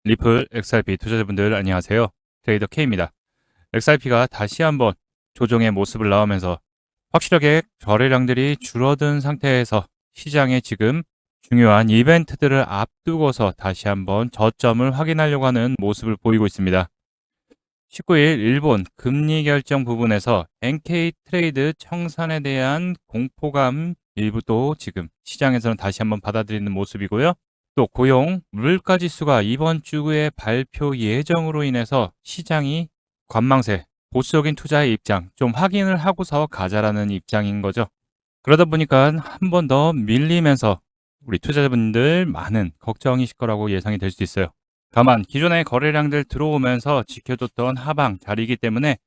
리플 XRP 투자자분들 안녕하세요. 트레이더 K입니다. XRP가 다시 한번 조정의 모습을 나오면서 확실하게 거래량들이 줄어든 상태에서 시장에 지금 중요한 이벤트들을 앞두고서 다시 한번 저점을 확인하려고 하는 모습을 보이고 있습니다. 19일 일본 금리 결정 부분에서 NK 트레이드 청산에 대한 공포감 일부도 지금 시장에서는 다시 한번 받아들이는 모습이고요. 또 고용, 물가 지수가 이번 주에 발표 예정으로 인해서 시장이 관망세, 보수적인 투자의 입장 좀 확인을 하고서 가자라는 입장인 거죠. 그러다 보니까 한 번 더 밀리면서 우리 투자자분들 많은 걱정이실 거라고 예상이 될 수 있어요. 다만 기존의 거래량들 들어오면서 지켜줬던 하방 자리이기 때문에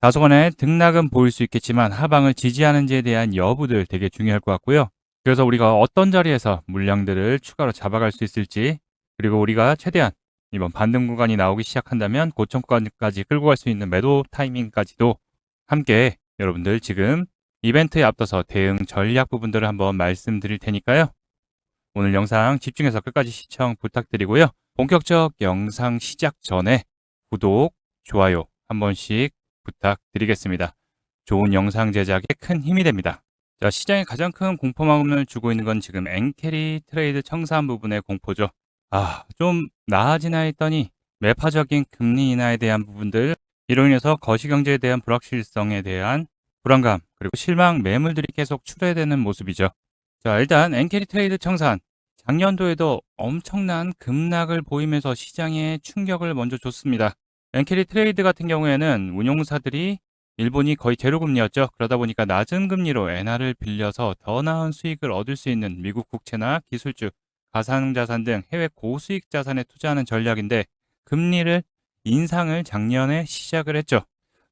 다소간의 등락은 보일 수 있겠지만 하방을 지지하는지에 대한 여부들 되게 중요할 것 같고요. 그래서 우리가 어떤 자리에서 물량들을 추가로 잡아갈 수 있을지, 그리고 우리가 최대한 이번 반등 구간이 나오기 시작한다면 고점 구간까지 끌고 갈 수 있는 매도 타이밍까지도 함께 여러분들 지금 이벤트에 앞서서 대응 전략 부분들을 한번 말씀드릴 테니까요. 오늘 영상 집중해서 끝까지 시청 부탁드리고요. 본격적 영상 시작 전에 구독, 좋아요 한 번씩 부탁드리겠습니다. 좋은 영상 제작에 큰 힘이 됩니다. 자, 시장에 가장 큰 공포감을 주고 있는 건 지금 엔캐리 트레이드 청산 부분의 공포죠. 좀 나아지나 했더니 매파적인 금리 인하에 대한 부분들, 이로 인해서 거시경제에 대한 불확실성에 대한 불안감, 그리고 실망 매물들이 계속 출회되는 모습이죠. 자, 일단 엔캐리 트레이드 청산. 작년도에도 엄청난 급락을 보이면서 시장에 충격을 먼저 줬습니다. 엔캐리 트레이드 같은 경우에는 운용사들이 일본이 거의 제로금리였죠. 그러다 보니까 낮은 금리로 엔화를 빌려서 더 나은 수익을 얻을 수 있는 미국 국채나 기술주, 가상자산 등 해외 고수익 자산에 투자하는 전략인데 금리를 인상을 작년에 시작을 했죠.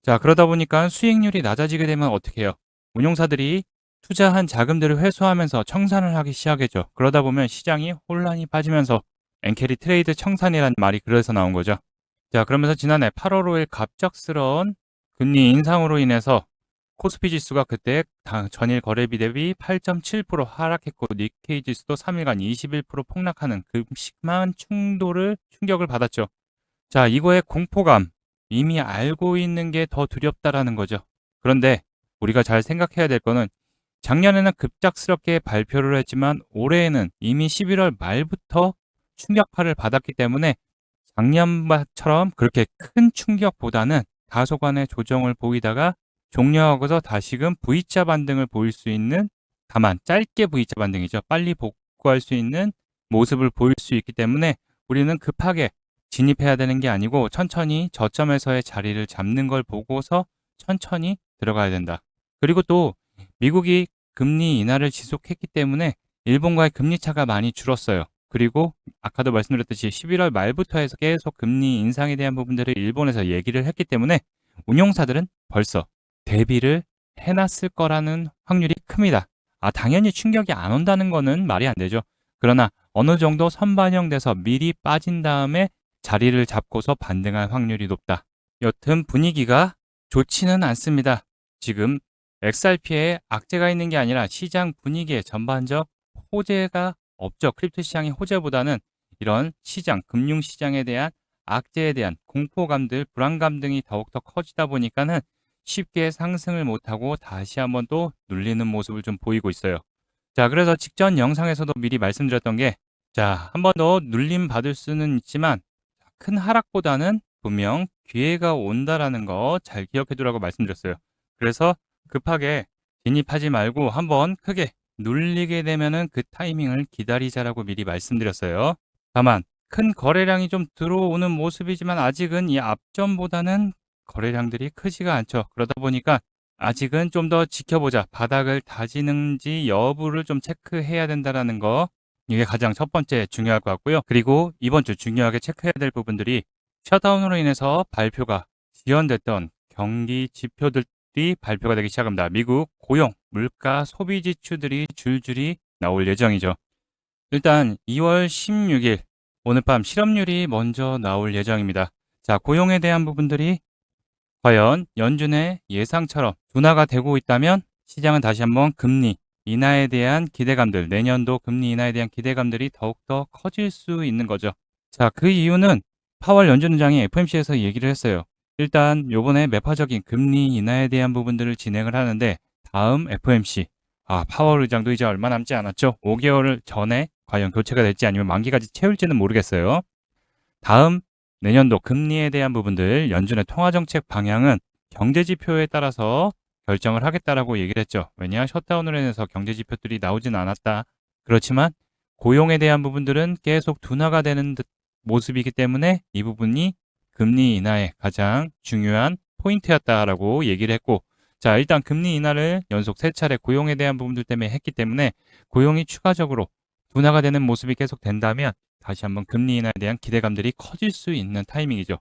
자, 그러다 보니까 수익률이 낮아지게 되면 어떻게 해요? 운용사들이 투자한 자금들을 회수하면서 청산을 하기 시작했죠. 그러다 보면 시장이 혼란이 빠지면서 엔캐리 트레이드 청산이라는 말이 그래서 나온 거죠. 자, 그러면서 지난해 8월 5일 갑작스러운 금리 인상으로 인해서 코스피 지수가 그때 전일 거래비 대비 8.7% 하락했고 니케이 지수도 3일간 21% 폭락하는 그 심한 충격을 받았죠. 자, 이거의 공포감 이미 알고 있는 게 더 두렵다라는 거죠. 그런데 우리가 잘 생각해야 될 거는 작년에는 급작스럽게 발표를 했지만 올해에는 이미 11월 말부터 충격파를 받았기 때문에 작년처럼 그렇게 큰 충격보다는 다소간의 조정을 보이다가 종료하고서 다시금 V자 반등을 보일 수 있는, 다만 짧게 V자 반등이죠. 빨리 복구할 수 있는 모습을 보일 수 있기 때문에 우리는 급하게 진입해야 되는 게 아니고 천천히 저점에서의 자리를 잡는 걸 보고서 천천히 들어가야 된다. 그리고 또 미국이 금리 인하를 지속했기 때문에 일본과의 금리 차가 많이 줄었어요. 그리고 아까도 말씀드렸듯이 11월 말부터 해서 계속 금리 인상에 대한 부분들을 일본에서 얘기를 했기 때문에 운용사들은 벌써 대비를 해놨을 거라는 확률이 큽니다. 당연히 충격이 안 온다는 거는 말이 안 되죠. 그러나 어느 정도 선반영돼서 미리 빠진 다음에 자리를 잡고서 반등할 확률이 높다. 여튼 분위기가 좋지는 않습니다. 지금 XRP에 악재가 있는 게 아니라 시장 분위기에 전반적 호재가 없죠. 크립토 시장의 호재보다는 이런 시장, 금융시장에 대한 악재에 대한 공포감들, 불안감 등이 더욱더 커지다 보니까는 쉽게 상승을 못하고 다시 한번 또 눌리는 모습을 좀 보이고 있어요. 자, 그래서 직전 영상에서도 미리 말씀드렸던 게, 자, 한 번 더 눌림 받을 수는 있지만 큰 하락보다는 분명 기회가 온다라는 거 잘 기억해 두라고 말씀드렸어요. 그래서 급하게 진입하지 말고 한번 크게 눌리게 되면은 그 타이밍을 기다리자라고 미리 말씀드렸어요. 다만 큰 거래량이 좀 들어오는 모습이지만 아직은 이 앞전보다는 거래량들이 크지가 않죠. 그러다 보니까 아직은 좀 더 지켜보자. 바닥을 다지는지 여부를 좀 체크해야 된다라는 거. 이게 가장 첫 번째 중요할 것 같고요. 그리고 이번 주 중요하게 체크해야 될 부분들이 셧다운으로 인해서 발표가 지연됐던 경기 지표들이 발표가 되기 시작합니다. 미국 고용, 물가, 소비 지수들이 줄줄이 나올 예정이죠. 일단 2월 16일 오늘 밤 실업률이 먼저 나올 예정입니다. 자, 고용에 대한 부분들이 과연 연준의 예상처럼 둔화가 되고 있다면 시장은 다시 한번 금리 인하에 대한 기대감들, 내년도 금리 인하에 대한 기대감들이 더욱더 커질 수 있는 거죠. 자, 그 이유는 파월 연준의장이 FOMC에서 얘기를 했어요. 일단 요번에 매파적인 금리 인하에 대한 부분들을 진행을 하는데 다음 FOMC, 파월 의장도 이제 얼마 남지 않았죠. 5개월 전에 과연 교체가 될지 아니면 만기까지 채울지는 모르겠어요. 다음 내년도 금리에 대한 부분들, 연준의 통화정책 방향은 경제지표에 따라서 결정을 하겠다라고 얘기를 했죠. 왜냐? 셧다운으로 인해서 경제지표들이 나오진 않았다. 그렇지만 고용에 대한 부분들은 계속 둔화가 되는 모습이기 때문에 이 부분이 금리 인하의 가장 중요한 포인트였다라고 얘기를 했고, 자, 일단 금리 인하를 연속 3차례 고용에 대한 부분들 때문에 했기 때문에 고용이 추가적으로 둔화가 되는 모습이 계속 된다면 다시 한번 금리 인하에 대한 기대감들이 커질 수 있는 타이밍이죠.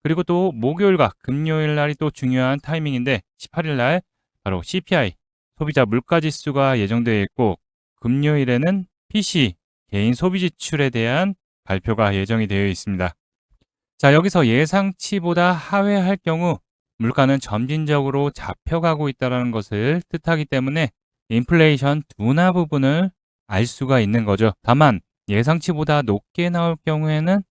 그리고 또 목요일과 금요일 날이 또 중요한 타이밍인데 18일 날 바로 CPI 소비자 물가 지수가 예정되어 있고 금요일에는 PC 개인 소비 지출에 대한 발표가 예정이 되어 있습니다. 자, 여기서 예상치보다 하회할 경우 물가는 점진적으로 잡혀가고 있다는 것을 뜻하기 때문에 인플레이션 둔화 부분을 알 수가 있는 거죠. 다만 예상치보다 높게 나올 경우에는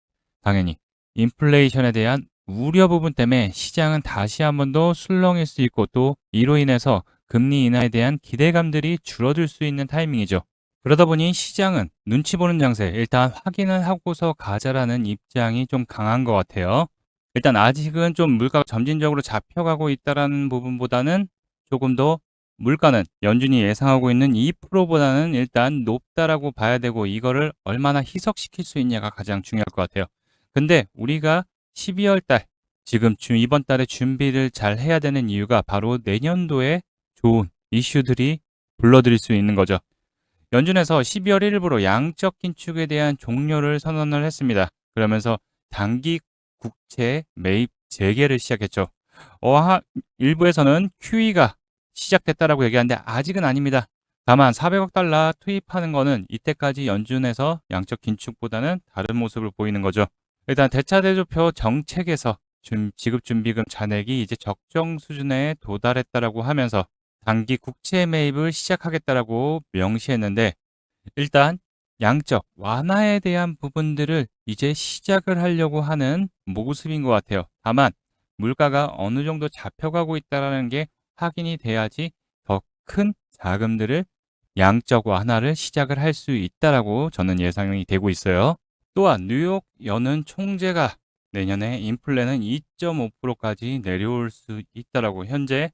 당연히 인플레이션에 대한 우려 부분 때문에 시장은 다시 한 번 더 술렁일 수 있고 또 이로 인해서 금리 인하에 대한 기대감들이 줄어들 수 있는 타이밍이죠. 그러다 보니 시장은 눈치 보는 장세, 일단 확인을 하고서 가자라는 입장이 좀 강한 것 같아요. 일단 아직은 좀 물가가 점진적으로 잡혀가고 있다는 부분보다는 조금 더 물가는 연준이 예상하고 있는 2%보다는 일단 높다라고 봐야 되고 이거를 얼마나 희석시킬 수 있냐가 가장 중요할 것 같아요. 근데 우리가 12월 달, 지금 이번 달에 준비를 잘 해야 되는 이유가 바로 내년도에 좋은 이슈들이 불러들일 수 있는 거죠. 연준에서 12월 1일부로 양적 긴축에 대한 종료를 선언을 했습니다. 그러면서 단기 국채 매입 재개를 시작했죠. 일부에서는 QE가 시작됐다라고 얘기하는데 아직은 아닙니다. 다만 400억 달러 투입하는 거는 이때까지 연준에서 양적 긴축보다는 다른 모습을 보이는 거죠. 일단 대차대조표 정책에서 지급준비금 잔액이 이제 적정 수준에 도달했다라고 하면서 단기 국채 매입을 시작하겠다라고 명시했는데 일단 양적 완화에 대한 부분들을 이제 시작을 하려고 하는 모습인 것 같아요. 다만 물가가 어느 정도 잡혀가고 있다는 게 확인이 돼야지 더 큰 자금들을 양적 완화를 시작을 할 수 있다라고 저는 예상이 되고 있어요. 또한 뉴욕 연은 총재가 내년에 인플레는 2.5%까지 내려올 수 있다라고 현재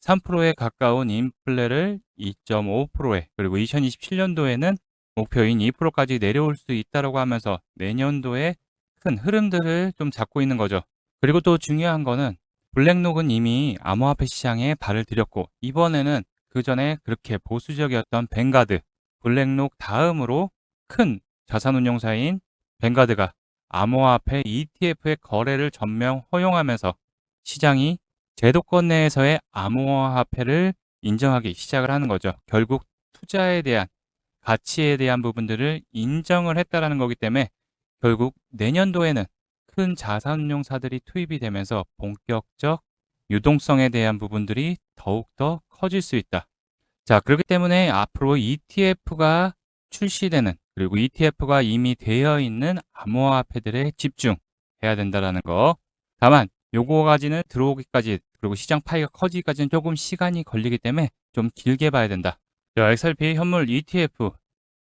3%에 가까운 인플레를 2.5%에 그리고 2027년도에는 목표인 2%까지 내려올 수 있다라고 하면서 내년도에 큰 흐름들을 좀 잡고 있는 거죠. 그리고 또 중요한 거는 블랙록은 이미 암호화폐 시장에 발을 들였고 이번에는 그 전에 그렇게 보수적이었던 뱅가드, 블랙록 다음으로 큰 자산운용사인 뱅가드가 암호화폐 ETF의 거래를 전면 허용하면서 시장이 제도권 내에서의 암호화폐를 인정하기 시작을 하는 거죠. 결국 투자에 대한 가치에 대한 부분들을 인정을 했다라는 거기 때문에 결국 내년도에는 큰 자산운용사들이 투입이 되면서 본격적 유동성에 대한 부분들이 더욱더 커질 수 있다. 자, 그렇기 때문에 앞으로 ETF가 출시되는 그리고 ETF가 이미 되어 있는 암호화폐들에 집중해야 된다라는 거. 다만 요거까지는 들어오기까지 그리고 시장 파이가 커지기까지는 조금 시간이 걸리기 때문에 좀 길게 봐야 된다. 자, XRP 현물 ETF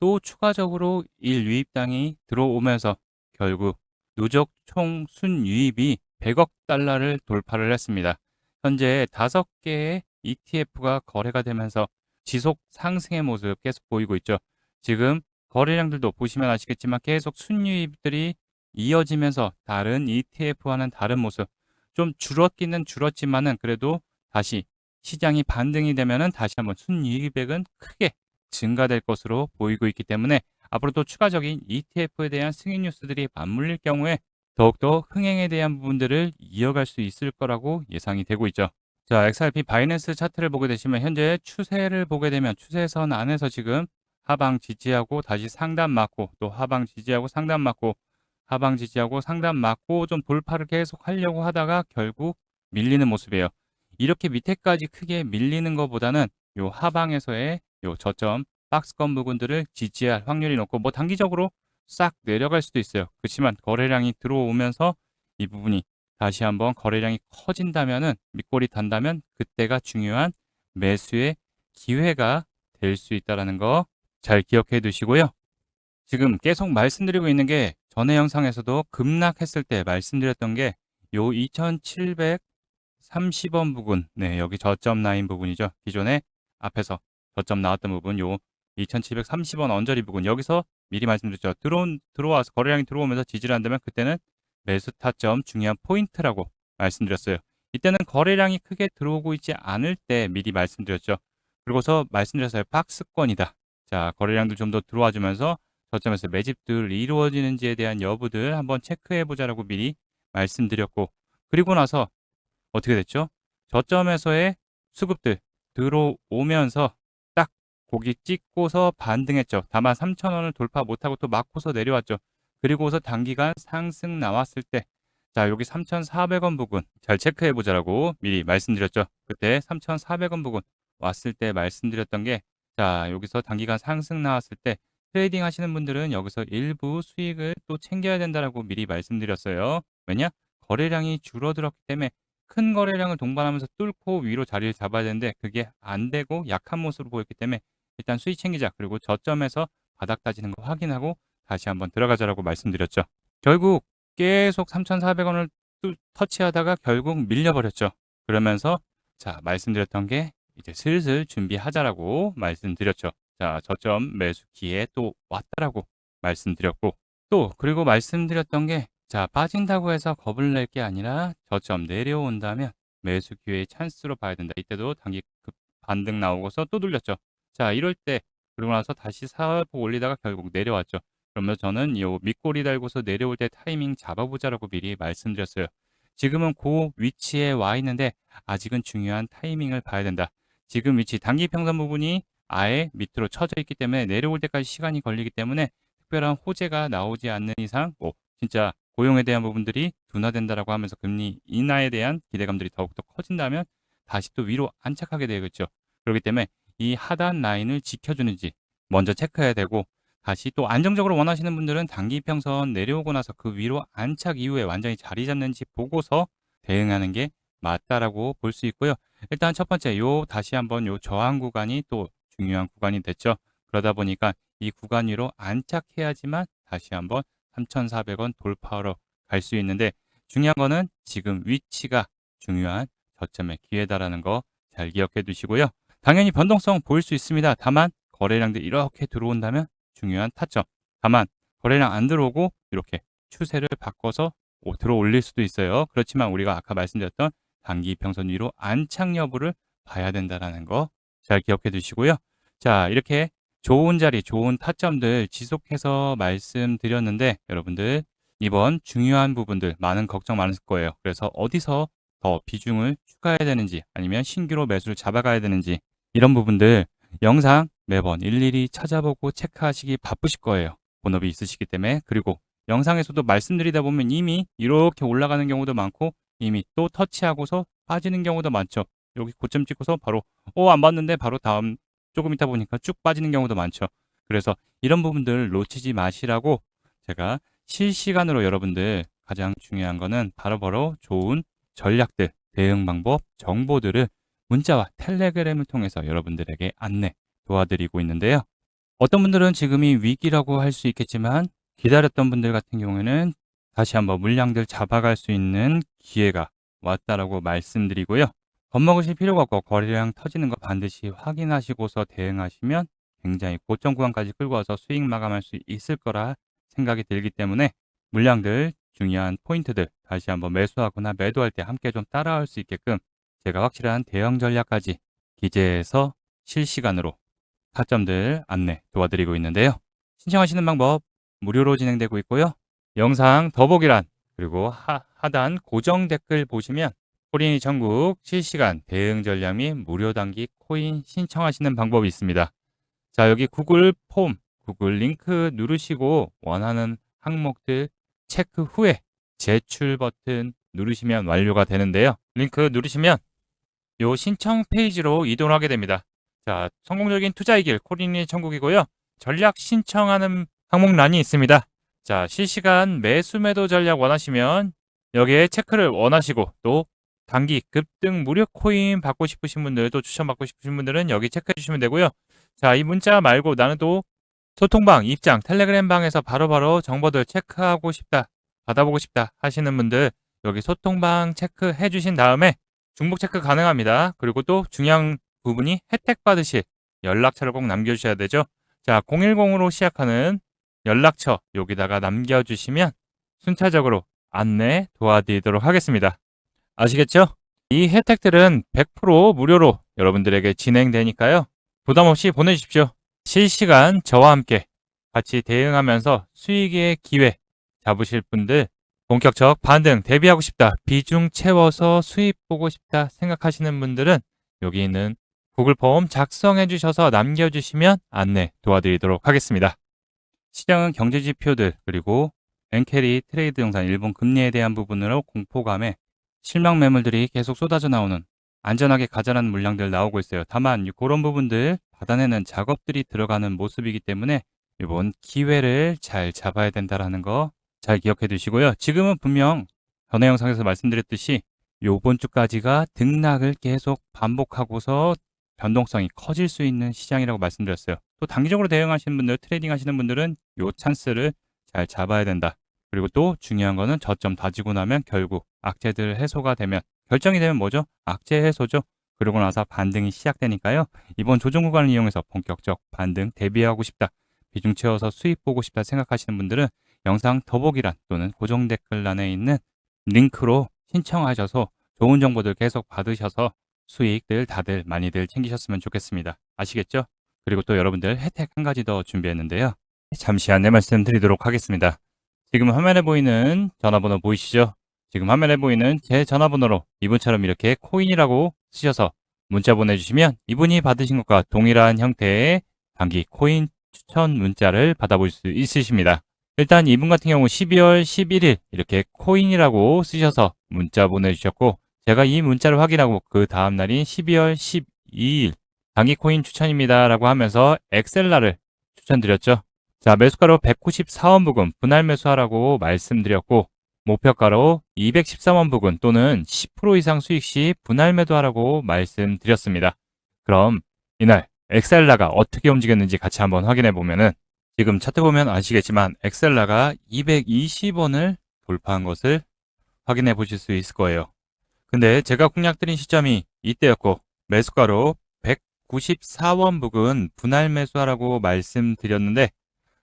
또 추가적으로 일유입당이 들어오면서 결국 누적 총 순유입이 100억 달러를 돌파를 했습니다. 현재 5개의 ETF가 거래가 되면서 지속 상승의 모습 계속 보이고 있죠. 지금 거래량들도 보시면 아시겠지만 계속 순유입들이 이어지면서 다른 ETF와는 다른 모습. 좀 줄었기는 줄었지만은 그래도 다시 시장이 반등이 되면은 다시 한번 순이익액은 크게 증가될 것으로 보이고 있기 때문에 앞으로 또 추가적인 ETF에 대한 승인 뉴스들이 맞물릴 경우에 더욱더 흥행에 대한 부분들을 이어갈 수 있을 거라고 예상이 되고 있죠. 자, XRP 바이낸스 차트를 보게 되시면 현재 추세를 보게 되면 추세선 안에서 지금 하방 지지하고 다시 상단 맞고 또 하방 지지하고 상단 맞고 하방 지지하고 상단 맞고 좀 돌파를 계속 하려고 하다가 결국 밀리는 모습이에요. 이렇게 밑에까지 크게 밀리는 것보다는 요 하방에서의 요 저점 박스권 부분들을 지지할 확률이 높고 뭐 단기적으로 싹 내려갈 수도 있어요. 그렇지만 거래량이 들어오면서 이 부분이 다시 한번 거래량이 커진다면은 밑골이 단다면 그때가 중요한 매수의 기회가 될 수 있다라는 거 잘 기억해 두시고요. 지금 계속 말씀드리고 있는 게 전에 영상에서도 급락했을 때 말씀드렸던 게 요 2,730원 부분, 네, 여기 저점 라인 부분이죠. 기존에 앞에서 저점 나왔던 부분, 요 2,730원 언저리 부분, 여기서 미리 말씀드렸죠. 들어와서 거래량이 들어오면서 지지를 한다면 그때는 매수 타점 중요한 포인트라고 말씀드렸어요. 이때는 거래량이 크게 들어오고 있지 않을 때 미리 말씀드렸죠. 그리고서 말씀드렸어요. 박스권이다. 자, 거래량도 좀 더 들어와 주면서 저점에서 매집들 이루어지는지에 대한 여부들 한번 체크해 보자라고 미리 말씀드렸고, 그리고 나서 어떻게 됐죠? 저점에서의 수급들 들어오면서 딱 고기 찍고서 반등했죠. 다만 3,000원을 돌파 못하고 또 막고서 내려왔죠. 그리고서 단기간 상승 나왔을 때, 자, 여기 3,400원 부근 잘 체크해 보자라고 미리 말씀드렸죠. 그때 3,400원 부근 왔을 때 말씀드렸던 게, 자, 여기서 단기간 상승 나왔을 때 트레이딩 하시는 분들은 여기서 일부 수익을 또 챙겨야 된다라고 미리 말씀드렸어요. 왜냐? 거래량이 줄어들었기 때문에 큰 거래량을 동반하면서 뚫고 위로 자리를 잡아야 되는데 그게 안 되고 약한 모습으로 보였기 때문에 일단 수익 챙기자. 그리고 저점에서 바닥 다지는 거 확인하고 다시 한번 들어가자라고 말씀드렸죠. 결국 계속 3,400원을 터치하다가 결국 밀려버렸죠. 그러면서 자, 말씀드렸던 게 이제 슬슬 준비하자라고 말씀드렸죠. 자, 저점 매수 기회 또 왔다라고 말씀드렸고, 또 그리고 말씀드렸던 게, 자, 빠진다고 해서 겁을 낼 게 아니라 저점 내려온다면 매수 기회의 찬스로 봐야 된다. 이때도 단기 급 반등 나오고서 또 눌렸죠. 자, 이럴 때 그러고 나서 다시 사고 올리다가 결국 내려왔죠. 그러면 저는 이 밑꼬리 달고서 내려올 때 타이밍 잡아보자라고 미리 말씀드렸어요. 지금은 그 위치에 와 있는데 아직은 중요한 타이밍을 봐야 된다. 지금 위치 단기 평선 부분이 아예 밑으로 쳐져 있기 때문에 내려올 때까지 시간이 걸리기 때문에 특별한 호재가 나오지 않는 이상 진짜 고용에 대한 부분들이 둔화된다라고 하면서 금리 인하에 대한 기대감들이 더욱더 커진다면 다시 또 위로 안착하게 되겠죠. 그렇기 때문에 이 하단 라인을 지켜주는지 먼저 체크해야 되고, 다시 또 안정적으로 원하시는 분들은 단기 평선 내려오고 나서 그 위로 안착 이후에 완전히 자리 잡는지 보고서 대응하는 게 맞다라고 볼 수 있고요. 일단 첫 번째 다시 한번 저항 구간이 또 중요한 구간이 됐죠. 그러다 보니까 이 구간 위로 안착해야지만 다시 한번 3,400원 돌파하러 갈 수 있는데, 중요한 거는 지금 위치가 중요한 저점의 기회다라는 거 잘 기억해 두시고요. 당연히 변동성 보일 수 있습니다. 다만 거래량들이 이렇게 들어온다면 중요한 타점. 다만 거래량 안 들어오고 이렇게 추세를 바꿔서 들어 올릴 수도 있어요. 그렇지만 우리가 아까 말씀드렸던 단기 평선 위로 안착 여부를 봐야 된다라는 거 잘 기억해 두시고요. 자, 이렇게 좋은 자리, 좋은 타점들 지속해서 말씀드렸는데 여러분들 이번 중요한 부분들 많은 걱정 많으실 거예요. 그래서 어디서 더 비중을 추가해야 되는지 아니면 신규로 매수를 잡아가야 되는지 이런 부분들 영상 매번 일일이 찾아보고 체크하시기 바쁘실 거예요. 본업이 있으시기 때문에. 그리고 영상에서도 말씀드리다 보면 이미 이렇게 올라가는 경우도 많고 이미 또 터치하고서 빠지는 경우도 많죠. 여기 고점 찍고서 바로 안 봤는데 바로 다음 조금 있다 보니까 쭉 빠지는 경우도 많죠. 그래서 이런 부분들 놓치지 마시라고 제가 실시간으로 여러분들 가장 중요한 거는 바로바로 좋은 전략들, 대응 방법, 정보들을 문자와 텔레그램을 통해서 여러분들에게 안내 도와드리고 있는데요. 어떤 분들은 지금이 위기라고 할 수 있겠지만 기다렸던 분들 같은 경우에는 다시 한번 물량들 잡아갈 수 있는 기회가 왔다라고 말씀드리고요. 겁먹으실 필요가 없고 거래량 터지는 거 반드시 확인하시고서 대응하시면 굉장히 고점 구간까지 끌고 와서 수익 마감할 수 있을 거라 생각이 들기 때문에 물량들 중요한 포인트들 다시 한번 매수하거나 매도할 때 함께 좀 따라할 수 있게끔 제가 확실한 대응 전략까지 기재해서 실시간으로 타점들 안내 도와드리고 있는데요. 신청하시는 방법 무료로 진행되고 있고요. 영상 더보기란 그리고 하단 고정 댓글 보시면 코린이 전국 실시간 대응 전략 및 무료 단기 코인 신청하시는 방법이 있습니다. 자, 여기 구글 폼, 구글 링크 누르시고 원하는 항목들 체크 후에 제출 버튼 누르시면 완료가 되는데요. 링크 누르시면 요 신청 페이지로 이동하게 됩니다. 자, 성공적인 투자의 길 코린이 천국이고요. 전략 신청하는 항목란이 있습니다. 자, 실시간 매수 매도 전략 원하시면 여기에 체크를 원하시고 또 단기 급등 무료 코인 받고 싶으신 분들 또 추천받고 싶으신 분들은 여기 체크해 주시면 되고요. 자, 이 문자 말고 나는 또 소통방, 입장, 텔레그램 방에서 바로바로 정보들 체크하고 싶다, 받아보고 싶다 하시는 분들 여기 소통방 체크해 주신 다음에 중복 체크 가능합니다. 그리고 또 중요한 부분이 혜택 받으실 연락처를 꼭 남겨주셔야 되죠. 자, 010으로 시작하는 연락처 여기다가 남겨주시면 순차적으로 안내 도와드리도록 하겠습니다. 아시겠죠? 이 혜택들은 100% 무료로 여러분들에게 진행되니까요. 부담 없이 보내주십시오. 실시간 저와 함께 같이 대응하면서 수익의 기회 잡으실 분들 본격적 반등 대비하고 싶다, 비중 채워서 수익 보고 싶다 생각하시는 분들은 여기 있는 구글 폼 작성해 주셔서 남겨주시면 안내 도와드리도록 하겠습니다. 시장은 경제 지표들 그리고 엔캐리 트레이드 영상 일본 금리에 대한 부분으로 공포감에 실망 매물들이 계속 쏟아져 나오는 안전하게 가자라는 물량들 나오고 있어요. 다만 그런 부분들 받아내는 작업들이 들어가는 모습이기 때문에 이번 기회를 잘 잡아야 된다는 거 잘 기억해 두시고요. 지금은 분명 전에 영상에서 말씀드렸듯이 요번 주까지가 등락을 계속 반복하고서 변동성이 커질 수 있는 시장이라고 말씀드렸어요. 또 단기적으로 대응하시는 분들, 트레이딩 하시는 분들은 요 찬스를 잘 잡아야 된다. 그리고 또 중요한 거는 저점 다지고 나면 결국 악재들 해소가 되면 결정이 되면 뭐죠? 악재 해소죠. 그러고 나서 반등이 시작되니까요. 이번 조정 구간을 이용해서 본격적 반등 대비하고 싶다, 비중 채워서 수익 보고 싶다 생각하시는 분들은 영상 더보기란 또는 고정 댓글란에 있는 링크로 신청하셔서 좋은 정보들 계속 받으셔서 수익들 다들 많이들 챙기셨으면 좋겠습니다. 아시겠죠? 그리고 또 여러분들 혜택 한 가지 더 준비했는데요. 잠시 안내 말씀드리도록 하겠습니다. 지금 화면에 보이는 전화번호 보이시죠? 지금 화면에 보이는 제 전화번호로 이분처럼 이렇게 코인이라고 쓰셔서 문자 보내주시면 이분이 받으신 것과 동일한 형태의 단기 코인 추천 문자를 받아볼 수 있으십니다. 일단 이분 같은 경우 12월 11일 이렇게 코인이라고 쓰셔서 문자 보내주셨고 제가 이 문자를 확인하고 그 다음 날인 12월 12일 단기 코인 추천입니다 라고 하면서 엑셀라를 추천드렸죠. 자, 매수가로 194원 부근 분할 매수하라고 말씀드렸고 목표가로 213원 부근 또는 10% 이상 수익 시 분할 매도하라고 말씀드렸습니다. 그럼 이날 엑셀라가 어떻게 움직였는지 같이 한번 확인해 보면은 지금 차트 보면 아시겠지만 엑셀라가 220원을 돌파한 것을 확인해 보실 수 있을 거예요. 근데 제가 공략드린 시점이 이때였고 매수가로 194원 부근 분할 매수하라고 말씀드렸는데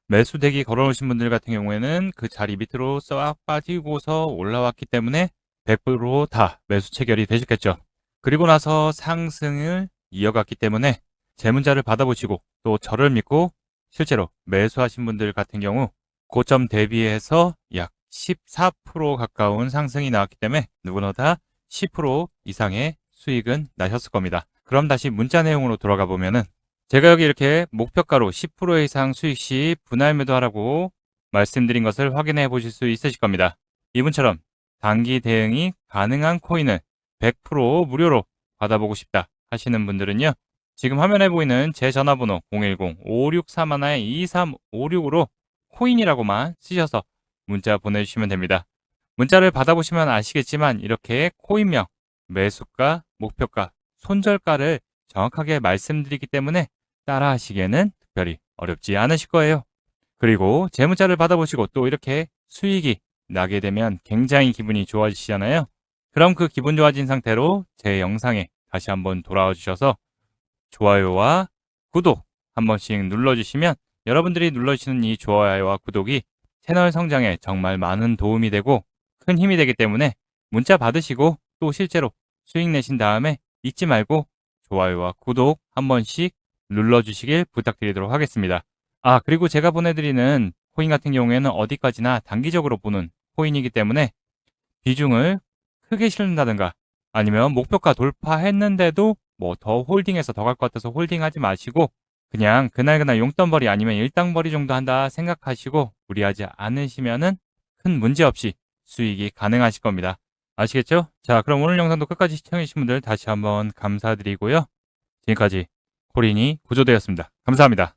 매수대기 걸어놓으신 분들 같은 경우에는 그 자리 밑으로 싹 빠지고서 올라왔기 때문에 100%다 매수 체결이 되셨겠죠. 그리고 나서 상승을 이어갔기 때문에 제 문자를 받아보시고 또 저를 믿고 실제로 매수하신 분들 같은 경우 고점 대비해서 약 14% 가까운 상승이 나왔기 때문에 누구나 다 10% 이상의 수익은 나셨을 겁니다. 그럼 다시 문자 내용으로 돌아가 보면은 제가 여기 이렇게 목표가로 10% 이상 수익 시 분할 매도하라고 말씀드린 것을 확인해 보실 수 있으실 겁니다. 이분처럼 단기 대응이 가능한 코인을 100% 무료로 받아보고 싶다 하시는 분들은요. 지금 화면에 보이는 제 전화번호 010-5631-2356으로 코인이라고만 쓰셔서 문자 보내주시면 됩니다. 문자를 받아보시면 아시겠지만 이렇게 코인명, 매수가, 목표가, 손절가를 정확하게 말씀드리기 때문에 따라 하시기에는 특별히 어렵지 않으실 거예요. 그리고 제 문자를 받아보시고 또 이렇게 수익이 나게 되면 굉장히 기분이 좋아지시잖아요. 그럼 그 기분 좋아진 상태로 제 영상에 다시 한번 돌아와 주셔서 좋아요와 구독 한 번씩 눌러주시면 여러분들이 눌러주시는 이 좋아요와 구독이 채널 성장에 정말 많은 도움이 되고 큰 힘이 되기 때문에 문자 받으시고 또 실제로 수익 내신 다음에 잊지 말고 좋아요와 구독 한 번씩 눌러주시길 부탁드리도록 하겠습니다. 아, 그리고 제가 보내드리는 코인 같은 경우에는 어디까지나 단기적으로 보는 코인이기 때문에 비중을 크게 실는다든가 아니면 목표가 돌파했는데도 뭐 더 홀딩해서 더 갈 것 같아서 홀딩하지 마시고 그냥 그날그날 용돈벌이 아니면 일당벌이 정도 한다 생각하시고 무리하지 않으시면은 큰 문제 없이 수익이 가능하실 겁니다. 아시겠죠? 자, 그럼 오늘 영상도 끝까지 시청해주신 분들 다시 한번 감사드리고요. 지금까지 코린이 구조되었습니다. 감사합니다.